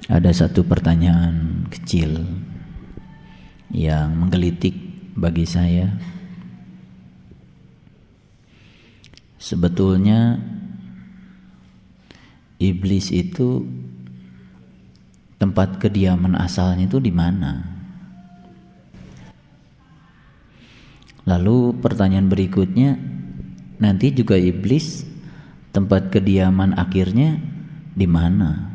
Ada satu pertanyaan kecil yang menggelitik bagi saya. Sebetulnya iblis itu tempat kediaman asalnya itu di mana? Lalu pertanyaan berikutnya, nanti juga iblis tempat kediaman akhirnya di mana?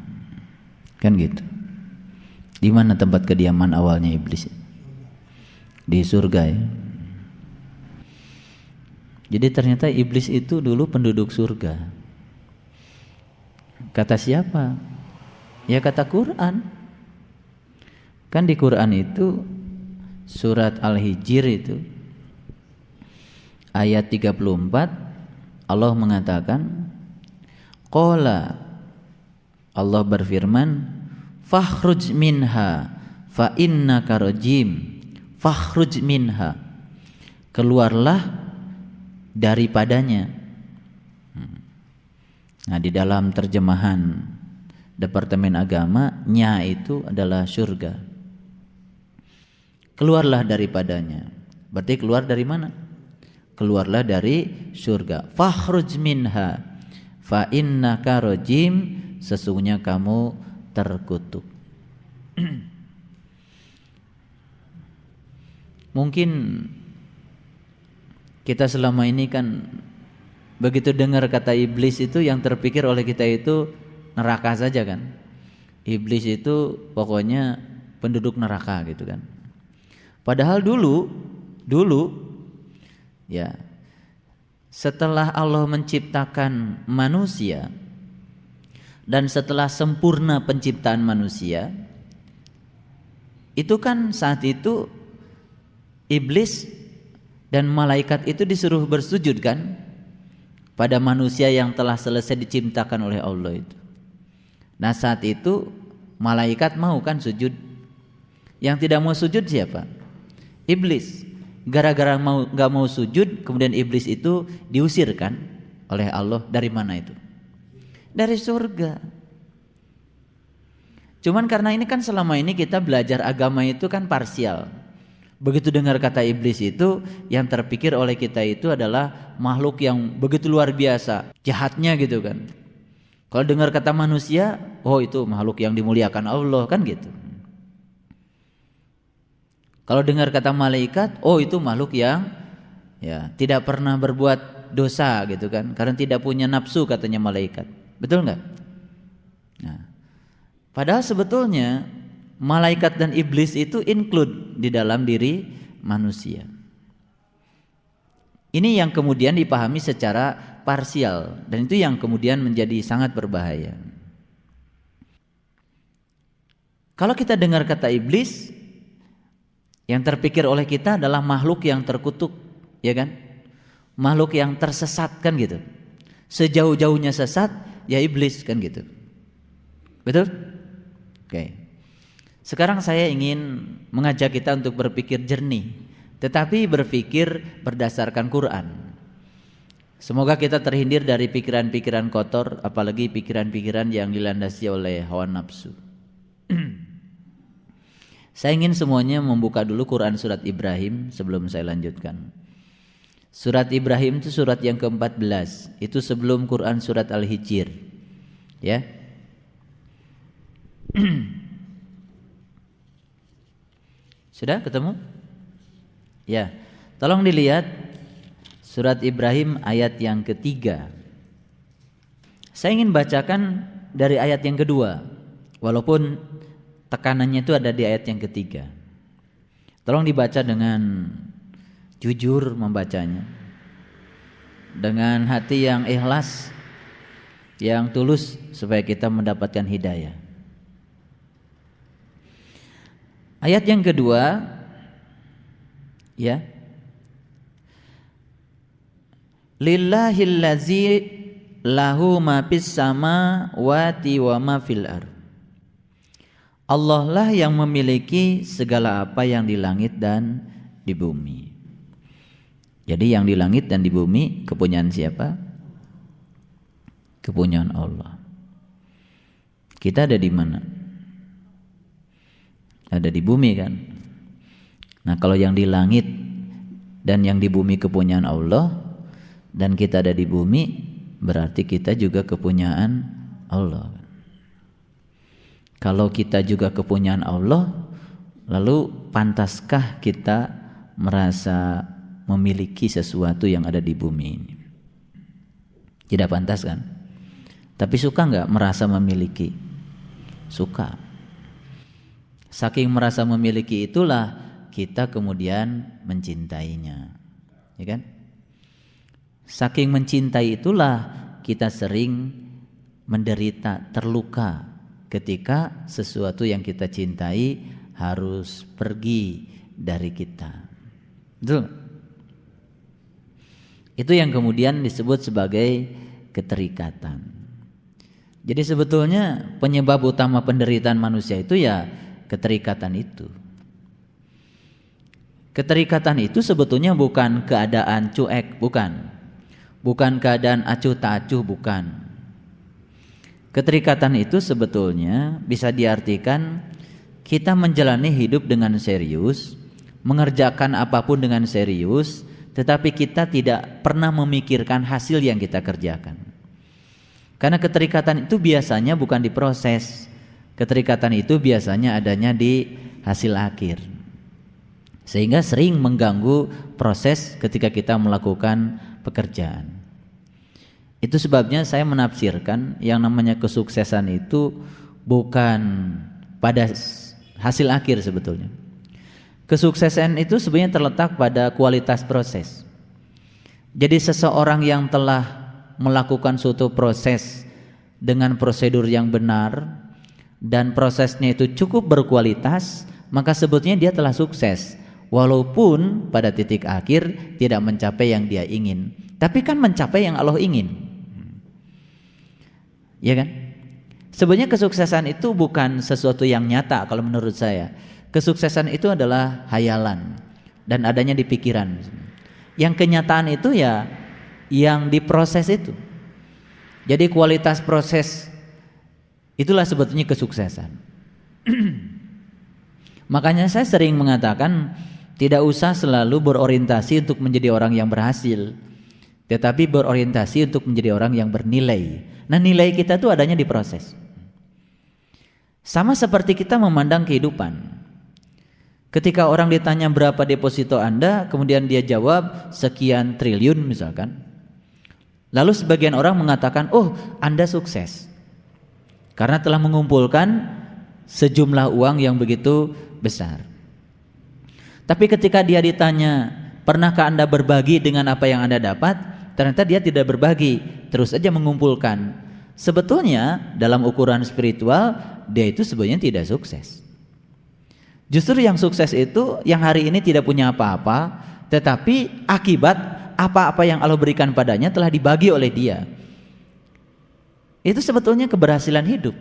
Kan gitu. Di mana tempat kediaman awalnya iblis? Di surga ya. Jadi ternyata iblis itu dulu penduduk surga. Kata siapa? Ya kata Quran. Kan di Quran itu surat Al-Hijr itu ayat 34 Allah mengatakan, qala, Allah berfirman, fakhruj minha fa innaka rajim. Fakhruj minha, keluarlah daripadanya. Nah, di dalam terjemahan Departemen Agama, nya itu adalah surga. Keluarlah daripadanya. Berarti keluar dari mana? Keluarlah dari surga. Fakhruj minha fa innaka rajim, sesungguhnya kamu terkutuk. Mungkin kita selama ini kan begitu dengar kata iblis itu yang terpikir oleh kita itu neraka saja kan. Iblis itu pokoknya penduduk neraka gitu kan. Padahal dulu ya, setelah Allah menciptakan manusia dan setelah sempurna penciptaan manusia, itu kan saat itu iblis dan malaikat itu disuruh bersujud kan pada manusia yang telah selesai diciptakan oleh Allah itu. Nah saat itu malaikat mau kan sujud. Yang tidak mau sujud siapa? Iblis. Gara-gara gak mau sujud, kemudian iblis itu diusirkan oleh Allah. Dari mana itu? Dari surga. Cuman karena ini kan selama ini kita belajar agama itu kan parsial. Begitu dengar kata iblis itu, yang terpikir oleh kita itu adalah makhluk yang begitu luar biasa, jahatnya gitu kan. Kalau dengar kata manusia, oh itu makhluk yang dimuliakan Allah kan gitu. Kalau dengar kata malaikat, oh itu makhluk yang ya tidak pernah berbuat dosa gitu kan, karena tidak punya nafsu katanya malaikat. Betul nggak? Nah, padahal sebetulnya malaikat dan iblis itu include di dalam diri manusia. Ini yang kemudian dipahami secara parsial, dan itu yang kemudian menjadi sangat berbahaya. Kalau kita dengar kata iblis, yang terpikir oleh kita adalah makhluk yang terkutuk, ya kan? Makhluk yang tersesat kan gitu. Sejauh-jauhnya sesat ya iblis kan gitu. Betul? Oke. Sekarang saya ingin mengajak kita untuk berpikir jernih, tetapi berpikir berdasarkan Quran. Semoga kita terhindar dari pikiran-pikiran kotor, apalagi pikiran-pikiran yang dilandasi oleh hawa nafsu. Saya ingin semuanya membuka dulu Quran surat Ibrahim sebelum saya lanjutkan. Surat Ibrahim itu surat yang ke-14. Itu sebelum Quran surat Al-Hijr. Ya. Sudah ketemu? Ya. Tolong dilihat surat Ibrahim ayat yang ketiga. Saya ingin bacakan dari ayat yang kedua, walaupun tekanannya itu ada di ayat yang ketiga. Tolong dibaca dengan jujur membacanya, dengan hati yang ikhlas, yang tulus, supaya kita mendapatkan hidayah. Ayat yang kedua, ya. Lillahillazi lahu ma fis samawati wa ma fil ardh. Allah lah yang memiliki segala apa yang di langit dan di bumi. Jadi yang di langit dan di bumi kepunyaan siapa? Kepunyaan Allah. Kita ada di mana? ada di bumi kan. Nah, kalau yang di langit dan yang di bumi kepunyaan Allah dan kita ada di bumi, berarti kita juga kepunyaan Allah. Kalau kita juga kepunyaan Allah, lalu pantaskah kita merasa memiliki sesuatu yang ada di bumi ini? Tidak pantas kan? Tapi suka nggak merasa memiliki? Suka. Saking merasa memiliki itulah kita kemudian mencintainya, ya kan? Saking mencintai itulah kita sering menderita, terluka ketika sesuatu yang kita cintai harus pergi dari kita. Betul? Itu yang kemudian disebut sebagai keterikatan. Jadi sebetulnya penyebab utama penderitaan manusia itu ya keterikatan itu. Keterikatan itu sebetulnya bukan keadaan cuek, bukan. Bukan keadaan acuh tak acuh, bukan. Keterikatan itu sebetulnya bisa diartikan kita menjalani hidup dengan serius, mengerjakan apapun dengan serius, tetapi kita tidak pernah memikirkan hasil yang kita kerjakan. Karena keterikatan itu biasanya bukan di proses. Keterikatan itu biasanya adanya di hasil akhir. Sehingga sering mengganggu proses ketika kita melakukan pekerjaan. Itu sebabnya saya menafsirkan yang namanya kesuksesan itu bukan pada hasil akhir sebetulnya. Kesuksesan itu sebenarnya terletak pada kualitas proses. Jadi seseorang yang telah melakukan suatu proses dengan prosedur yang benar dan prosesnya itu cukup berkualitas, maka sebetulnya dia telah sukses. Walaupun pada titik akhir tidak mencapai yang dia ingin, tapi kan mencapai yang Allah ingin. Ya kan? Sebenarnya kesuksesan itu bukan sesuatu yang nyata kalau menurut saya. Kesuksesan itu adalah hayalan dan adanya di pikiran. Yang kenyataan itu ya yang diproses itu. Jadi kualitas proses itulah sebetulnya kesuksesan. Makanya saya sering mengatakan tidak usah selalu berorientasi untuk menjadi orang yang berhasil, tetapi berorientasi untuk menjadi orang yang bernilai. Nah, nilai kita itu adanya di proses. Sama seperti kita memandang kehidupan. Ketika orang ditanya berapa deposito Anda, kemudian dia jawab sekian triliun misalkan. Lalu sebagian orang mengatakan, oh Anda sukses karena telah mengumpulkan sejumlah uang yang begitu besar. Tapi ketika dia ditanya, pernahkah Anda berbagi dengan apa yang Anda dapat? Ternyata dia tidak berbagi, terus saja mengumpulkan. Sebetulnya dalam ukuran spiritual dia itu sebenarnya tidak sukses. Justru yang sukses itu yang hari ini tidak punya apa-apa, tetapi akibat apa-apa yang Allah berikan padanya telah dibagi oleh dia. Itu sebetulnya keberhasilan hidup.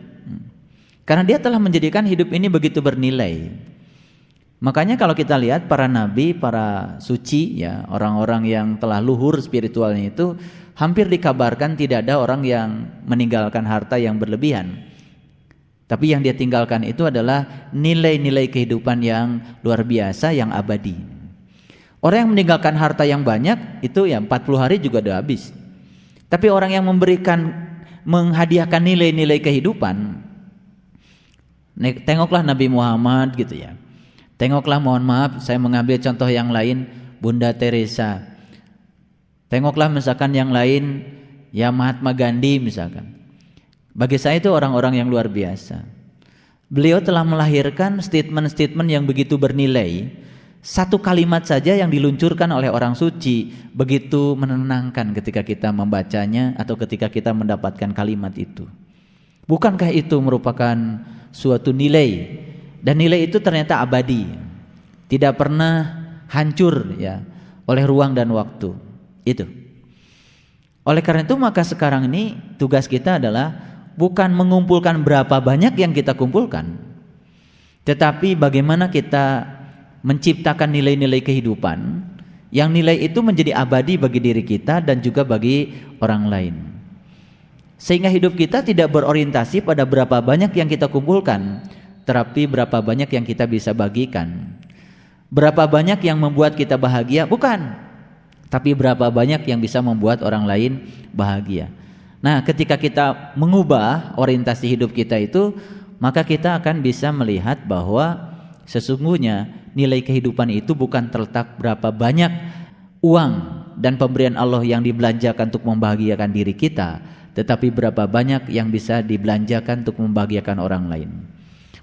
Karena dia telah menjadikan hidup ini begitu bernilai. Makanya kalau kita lihat para nabi, para suci ya, orang-orang yang telah luhur spiritualnya itu hampir dikabarkan tidak ada orang yang meninggalkan harta yang berlebihan. Tapi yang dia tinggalkan itu adalah nilai-nilai kehidupan yang luar biasa, yang abadi. Orang yang meninggalkan harta yang banyak itu ya 40 hari juga udah habis. Tapi orang yang menghadiahkan nilai-nilai kehidupan, tengoklah Nabi Muhammad gitu ya. Tengoklah, mohon maaf saya mengambil contoh yang lain, Bunda Teresa. Tengoklah misalkan yang lain ya Mahatma Gandhi misalkan. Bagi saya itu orang-orang yang luar biasa. Beliau telah melahirkan statement-statement yang begitu bernilai. Satu kalimat saja yang diluncurkan oleh orang suci begitu menenangkan ketika kita membacanya atau ketika kita mendapatkan kalimat itu. Bukankah itu merupakan suatu nilai? Dan nilai itu ternyata abadi, tidak pernah hancur ya oleh ruang dan waktu. Itu. Oleh karena itu maka sekarang ini tugas kita adalah bukan mengumpulkan berapa banyak yang kita kumpulkan, tetapi bagaimana kita menciptakan nilai-nilai kehidupan yang nilai itu menjadi abadi bagi diri kita dan juga bagi orang lain. Sehingga hidup kita tidak berorientasi pada berapa banyak yang kita kumpulkan, tetapi berapa banyak yang kita bisa bagikan. Berapa banyak yang membuat kita bahagia? Bukan. Tapi berapa banyak yang bisa membuat orang lain bahagia. Nah, ketika kita mengubah orientasi hidup kita itu, maka kita akan bisa melihat bahwa sesungguhnya nilai kehidupan itu bukan terletak berapa banyak uang dan pemberian Allah yang dibelanjakan untuk membahagiakan diri kita, tetapi berapa banyak yang bisa dibelanjakan untuk membahagiakan orang lain.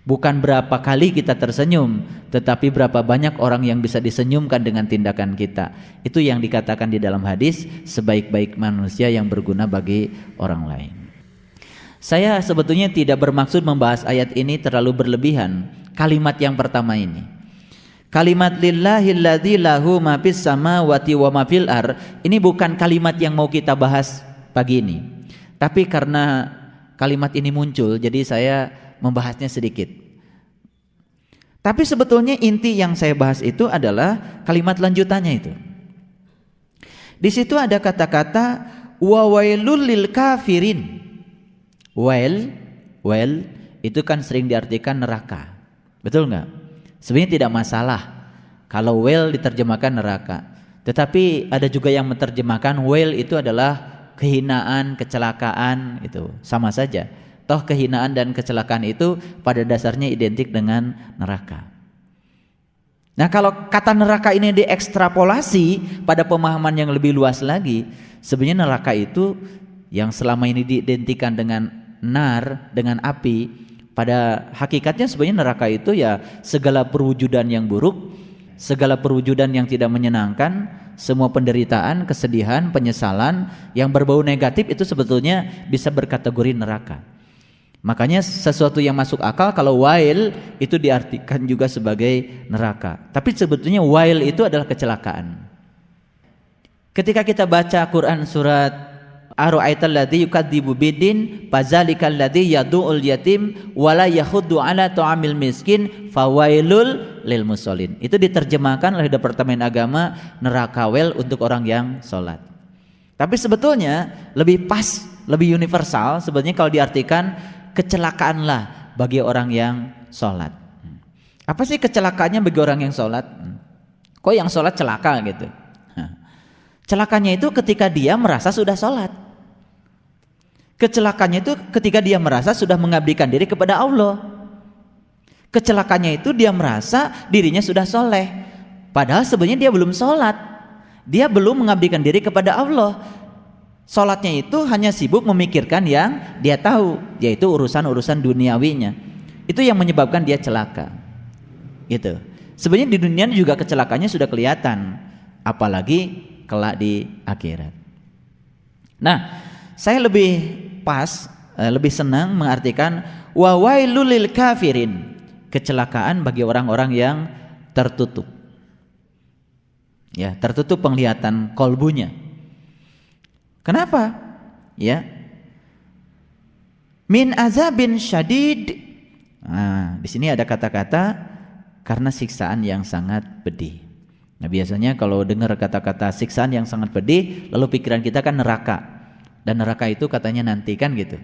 Bukan berapa kali kita tersenyum, tetapi berapa banyak orang yang bisa disenyumkan dengan tindakan kita. Itu yang dikatakan di dalam hadis, sebaik-baik manusia yang berguna bagi orang lain. Saya sebetulnya tidak bermaksud membahas ayat ini terlalu berlebihan. Kalimat yang pertama ini, kalimat lillahilladzi lahu ma fis samawati wa ma fil ar, ini bukan kalimat yang mau kita bahas pagi ini. Tapi karena kalimat ini muncul, jadi saya membahasnya sedikit. Tapi sebetulnya inti yang saya bahas itu adalah kalimat lanjutannya itu. Di situ ada kata-kata wa wailul lil kafirin. Well itu kan sering diartikan neraka. Betul enggak? Sebenarnya tidak masalah kalau well diterjemahkan neraka. Tetapi ada juga yang menerjemahkan well itu adalah kehinaan, kecelakaan, itu sama saja. Toh kehinaan dan kecelakaan itu pada dasarnya identik dengan neraka. Nah, kalau kata neraka ini diekstrapolasi pada pemahaman yang lebih luas lagi, sebenarnya neraka itu yang selama ini diidentikan dengan nar, dengan api, pada hakikatnya sebenarnya neraka itu ya segala perwujudan yang buruk, segala perwujudan yang tidak menyenangkan, semua penderitaan, kesedihan, penyesalan yang berbau negatif itu sebetulnya bisa berkategori neraka. Makanya sesuatu yang masuk akal kalau wail itu diartikan juga sebagai neraka. Tapi sebetulnya wail itu adalah kecelakaan. Ketika kita baca Quran surat Ara'aital ladzi yukadzibu biddin fazalikal ladzi yad'ul yatim wala yahuddu ala ta'amil miskin fawailul lil musallin. Itu diterjemahkan oleh Departemen Agama neraka wel untuk orang yang sholat. Tapi sebetulnya lebih pas, lebih universal sebetulnya kalau diartikan kecelakaanlah bagi orang yang sholat. Apa sih kecelakaannya bagi orang yang sholat? Kok yang sholat celaka gitu? Celakanya itu ketika dia merasa sudah sholat. Kecelakanya itu ketika dia merasa sudah mengabdikan diri kepada Allah. Kecelakanya itu dia merasa dirinya sudah soleh, padahal sebenarnya dia belum sholat. Dia belum mengabdikan diri kepada Allah. Sholatnya itu hanya sibuk memikirkan yang dia tahu, yaitu urusan-urusan duniawinya. Itu yang menyebabkan dia celaka. Gitu. Sebenarnya di dunia juga kecelakaannya sudah kelihatan, apalagi kelak di akhirat. Nah, saya lebih pas, lebih senang mengartikan wa wailul lil kafirin, kecelakaan bagi orang-orang yang tertutup. Ya, tertutup penglihatan kolbunya. Kenapa? Ya. Min azabin syadid. Nah, di sini ada kata-kata karena siksaan yang sangat pedih. Nah, biasanya kalau dengar kata-kata siksaan yang sangat pedih, lalu pikiran kita kan neraka. Dan neraka itu katanya nanti kan gitu.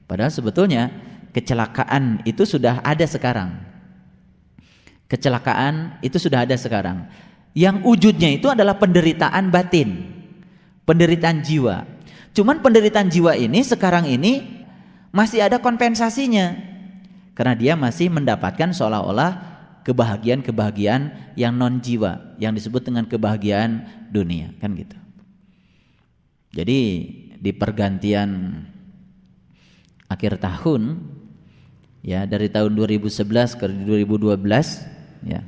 Padahal sebetulnya kecelakaan itu sudah ada sekarang. Kecelakaan itu sudah ada sekarang. Yang wujudnya itu adalah penderitaan batin, penderitaan jiwa. Cuman penderitaan jiwa ini sekarang ini masih ada kompensasinya, karena dia masih mendapatkan seolah-olah kebahagiaan-kebahagiaan yang non jiwa, yang disebut dengan kebahagiaan dunia, kan gitu. Jadi di pergantian akhir tahun, ya dari tahun 2011 ke 2012, ya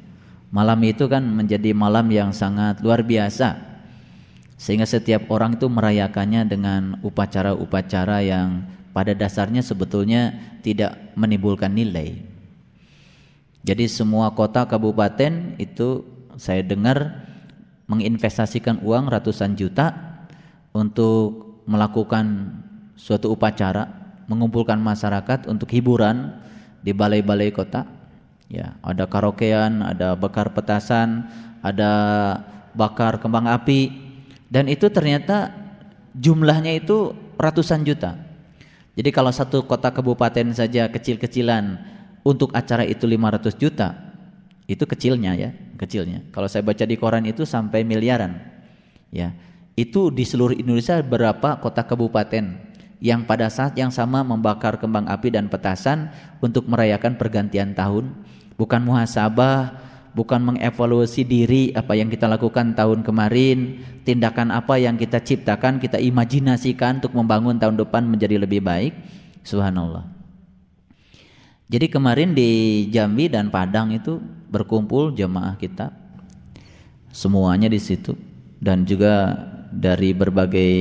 malam itu kan menjadi malam yang sangat luar biasa, sehingga setiap orang itu merayakannya dengan upacara-upacara yang pada dasarnya sebetulnya tidak menimbulkan nilai. Jadi semua kota kabupaten itu saya dengar menginvestasikan uang ratusan juta untuk melakukan suatu upacara, mengumpulkan masyarakat untuk hiburan di balai-balai kota. Ya, ada karaokean, ada bakar petasan, ada bakar kembang api, dan itu ternyata jumlahnya itu ratusan juta. Jadi kalau satu kota kabupaten saja kecil-kecilan untuk acara itu 500 juta, itu kecilnya ya, kecilnya. Kalau saya baca di koran itu sampai miliaran. Ya. Itu di seluruh Indonesia berapa kota kabupaten yang pada saat yang sama membakar kembang api dan petasan untuk merayakan pergantian tahun, bukan muhasabah, bukan mengevaluasi diri apa yang kita lakukan tahun kemarin, tindakan apa yang kita ciptakan, kita imajinasikan untuk membangun tahun depan menjadi lebih baik. Subhanallah. Jadi kemarin di Jambi dan Padang itu berkumpul jemaah kita, semuanya di situ, dan juga dari berbagai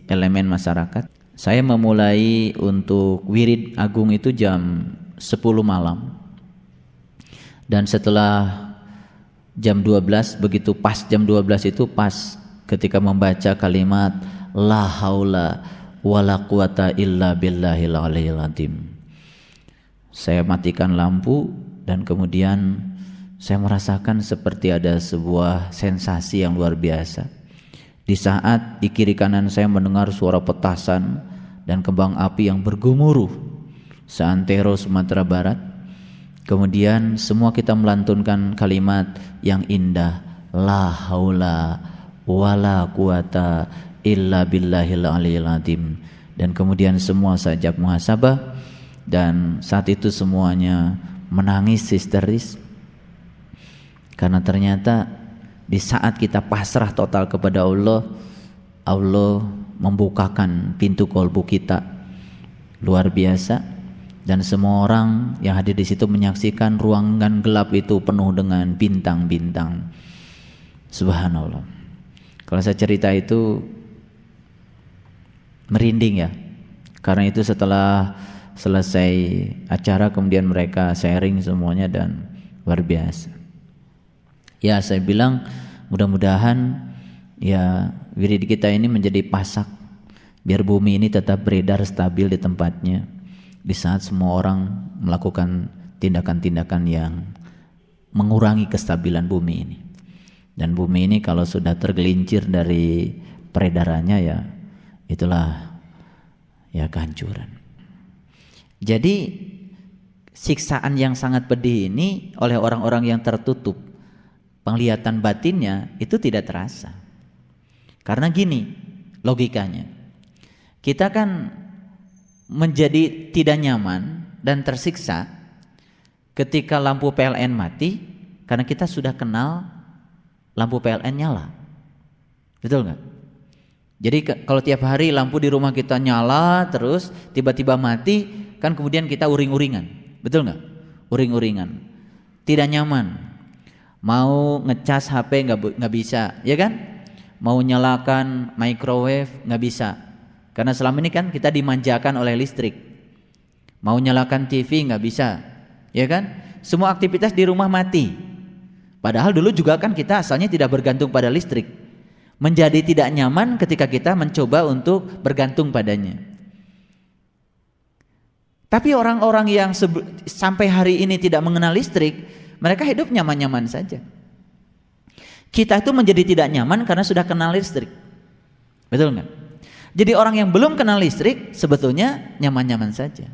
elemen masyarakat. Saya memulai untuk wirid agung itu jam 10 malam, dan setelah jam 12, begitu pas jam 12 itu pas ketika membaca kalimat la haula wala quwata illa billahil aliyil azim. Saya matikan lampu dan kemudian saya merasakan seperti ada sebuah sensasi yang luar biasa. Di saat di kiri kanan saya mendengar suara petasan dan kembang api yang bergemuruh seantero Sumatera Barat. Kemudian semua kita melantunkan kalimat yang indah, la haula wala quwata illa billahil aliyil azim. Dan kemudian semua sajak muhasabah, dan saat itu semuanya menangis histeris, karena ternyata di saat kita pasrah total kepada Allah, Allah membukakan pintu kolbu kita luar biasa, dan semua orang yang hadir di situ menyaksikan ruangan gelap itu penuh dengan bintang-bintang. Subhanallah. Kalau saya cerita itu merinding ya, karena itu setelah selesai acara kemudian mereka sharing semuanya dan luar biasa. Ya, saya bilang mudah-mudahan ya wirid kita ini menjadi pasak biar bumi ini tetap beredar stabil di tempatnya di saat semua orang melakukan tindakan-tindakan yang mengurangi kestabilan bumi ini. Dan bumi ini kalau sudah tergelincir dari peredarannya ya itulah ya kehancuran. Jadi siksaan yang sangat pedih ini oleh orang-orang yang tertutup penglihatan batinnya itu tidak terasa. Karena gini logikanya, kita kan menjadi tidak nyaman dan tersiksa ketika lampu PLN mati karena kita sudah kenal lampu PLN nyala. Betul nggak? Jadi kalau tiap hari lampu di rumah kita nyala terus tiba-tiba mati, kan kemudian kita uring-uringan, betul nggak? Uring-uringan, tidak nyaman. Mau ngecas HP nggak bisa, ya kan? Mau nyalakan microwave nggak bisa, karena selama ini kan kita dimanjakan oleh listrik. Mau nyalakan TV nggak bisa, ya kan? Semua aktivitas di rumah mati. Padahal dulu juga kan kita asalnya tidak bergantung pada listrik. Menjadi tidak nyaman ketika kita mencoba untuk bergantung padanya. Tapi orang-orang yang sampai hari ini tidak mengenal listrik, mereka hidup nyaman-nyaman saja. Kita itu menjadi tidak nyaman karena sudah kenal listrik. Betul nggak? Jadi orang yang belum kenal listrik sebetulnya nyaman-nyaman saja.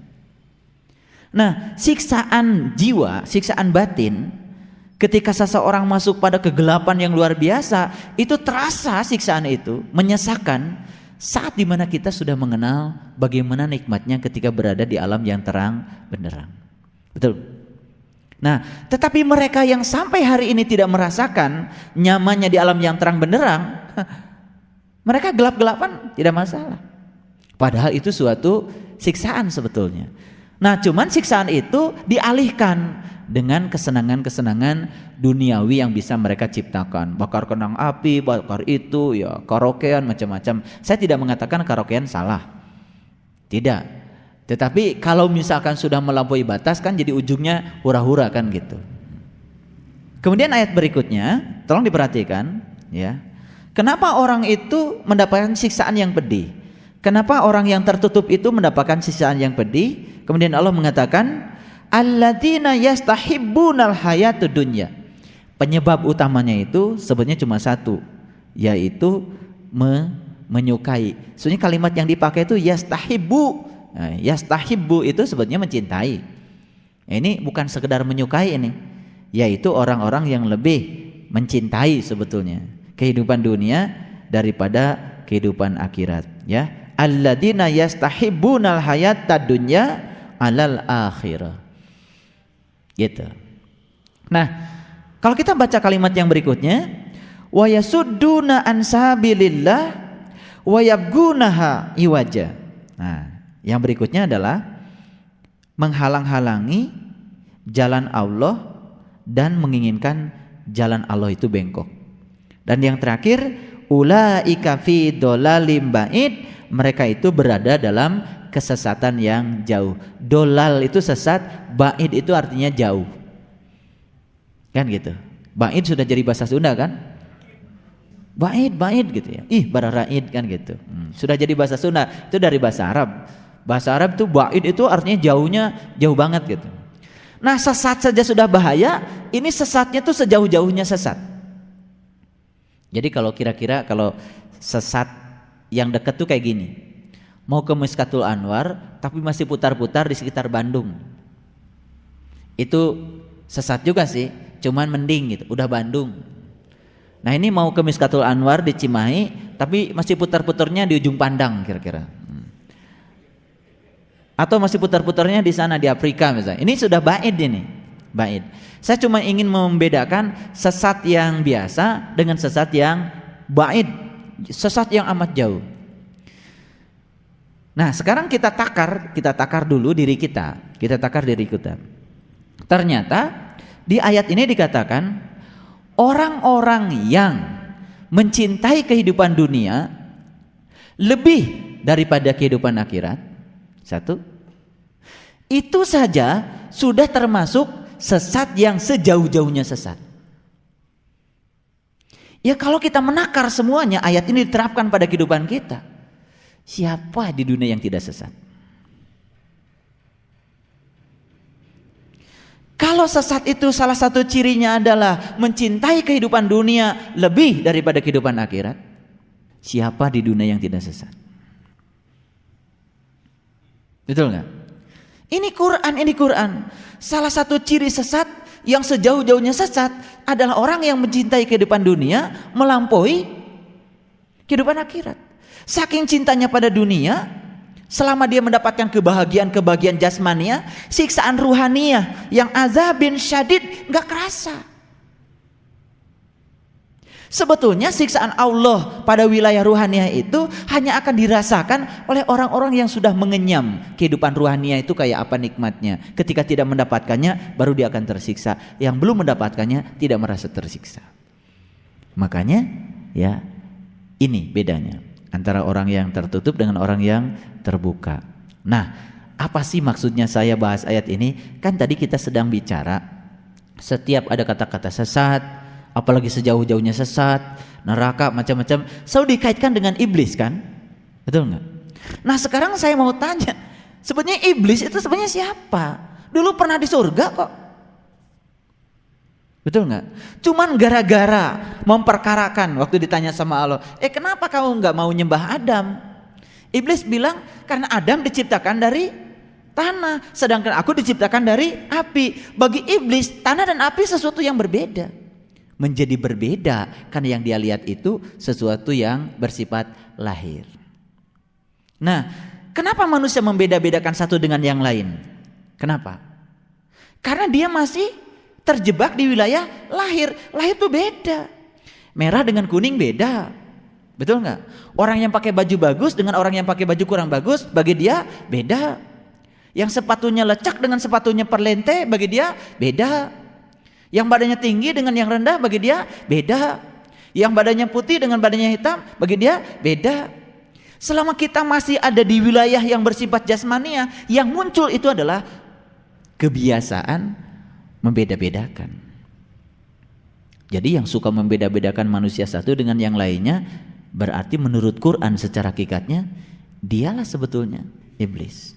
Nah, siksaan jiwa, siksaan batin, ketika seseorang masuk pada kegelapan yang luar biasa, itu terasa siksaan itu menyesakan saat dimana kita sudah mengenal bagaimana nikmatnya ketika berada di alam yang terang benderang. Betul. Nah, tetapi mereka yang sampai hari ini tidak merasakan nyamannya di alam yang terang benderang, mereka gelap-gelapan tidak masalah. Padahal itu suatu siksaan sebetulnya. Nah, cuman siksaan itu dialihkan dengan kesenangan-kesenangan duniawi yang bisa mereka ciptakan. Bakar kembang api, bakar itu, ya karaokean macam-macam. Saya tidak mengatakan karaokean salah. Tidak. Tetapi kalau misalkan sudah melampaui batas kan jadi ujungnya hura-hura kan gitu. Kemudian ayat berikutnya, tolong diperhatikan ya. Kenapa orang itu mendapatkan siksaan yang pedih? Kenapa orang yang tertutup itu mendapatkan siksaan yang pedih? Kemudian Allah mengatakan alladzina yastahibbunal hayatud dunya. Penyebab utamanya itu sebenarnya cuma satu, yaitu menyukai. Sebenarnya kalimat yang dipakai itu yastahibbu. Nah, yastahibbu itu sebenarnya mencintai. Ini bukan sekedar menyukai ini, yaitu orang-orang yang lebih mencintai sebetulnya kehidupan dunia daripada kehidupan akhirat, ya. Alladzina yastahibbunal hayatad dunya 'alal akhirah. Gitu. Nah, kalau kita baca kalimat yang berikutnya, wa yasudduna an sabilillah wa yabgunaha iwaja. Nah, yang berikutnya adalah menghalang-halangi jalan Allah dan menginginkan jalan Allah itu bengkok. Dan yang terakhir, ulaika fi dhalalim ba'id, mereka itu berada dalam kesesatan yang jauh. Dolal itu sesat, ba'id itu artinya jauh. Kan gitu. Ba'id sudah jadi bahasa Sunda kan? Ba'id gitu ya. Ih, bararaid kan gitu. Sudah jadi bahasa Sunda, itu dari bahasa Arab. Bahasa Arab itu ba'id itu artinya jauhnya jauh banget gitu. Nah, sesat saja sudah bahaya, ini sesatnya tuh sejauh-jauhnya sesat. Jadi kalau kira-kira kalau sesat yang dekat tuh kayak gini. Mau ke Miskatul Anwar tapi masih putar-putar di sekitar Bandung. Itu sesat juga sih, cuman mending gitu, udah Bandung. Nah, ini mau ke Miskatul Anwar di Cimahi tapi masih putar-putarnya di ujung Pandang kira-kira. Atau masih putar-putarnya di sana di Afrika misalnya. Ini sudah ba'id ini, ba'id. Saya cuma ingin membedakan sesat yang biasa dengan sesat yang ba'id, sesat yang amat jauh. Nah, sekarang kita takar dulu diri kita. Kita takar diri kita. Ternyata di ayat ini dikatakan orang-orang yang mencintai kehidupan dunia lebih daripada kehidupan akhirat. Satu, itu saja sudah termasuk sesat yang sejauh-jauhnya sesat. Ya, kalau kita menakar semuanya, ayat ini diterapkan pada kehidupan kita, siapa di dunia yang tidak sesat? Kalau sesat itu salah satu cirinya adalah mencintai kehidupan dunia lebih daripada kehidupan akhirat, siapa di dunia yang tidak sesat? Betul nggak? Ini Quran. Salah satu ciri sesat yang sejauh-jauhnya sesat adalah orang yang mencintai kehidupan dunia melampaui kehidupan akhirat. Saking cintanya pada dunia, selama dia mendapatkan kebahagiaan jasmania, siksaan ruhaniyah yang azabin syadid nggak kerasa. Sebetulnya siksaan Allah pada wilayah ruhaniyah itu hanya akan dirasakan oleh orang-orang yang sudah mengenyam kehidupan ruhaniyah itu kayak apa nikmatnya. Ketika tidak mendapatkannya baru dia akan tersiksa. Yang belum mendapatkannya tidak merasa tersiksa. Makanya ya, ini bedanya antara orang yang tertutup dengan orang yang terbuka. Nah, apa sih maksudnya saya bahas ayat ini? Kan tadi kita sedang bicara setiap ada kata-kata sesat, apalagi sejauh-jauhnya sesat, neraka, macam-macam, selalu dikaitkan dengan iblis kan? Betul nggak? Nah, sekarang saya mau tanya, sebetulnya iblis itu sebenarnya siapa? Dulu pernah di surga kok. Betul nggak? Cuman gara-gara memperkarakan, waktu ditanya sama Allah, kenapa kamu nggak mau nyembah Adam? Iblis bilang, karena Adam diciptakan dari tanah, sedangkan aku diciptakan dari api. Bagi iblis, tanah dan api sesuatu yang berbeda. Menjadi berbeda karena yang dia lihat itu sesuatu yang bersifat lahir. Nah, kenapa manusia membeda-bedakan satu dengan yang lain? Kenapa? Karena dia masih terjebak di wilayah lahir. Lahir itu beda. Merah dengan kuning beda. Betul nggak? Orang yang pakai baju bagus dengan orang yang pakai baju kurang bagus, bagi dia beda. Yang sepatunya lecak dengan sepatunya perlente, bagi dia beda. Yang badannya tinggi dengan yang rendah bagi dia beda. Yang badannya putih dengan badannya hitam bagi dia beda. Selama kita masih ada di wilayah yang bersifat jasmania, yang muncul itu adalah kebiasaan membeda-bedakan. Jadi yang suka membeda-bedakan manusia satu dengan yang lainnya, berarti menurut Quran secara hakikatnya dialah sebetulnya iblis.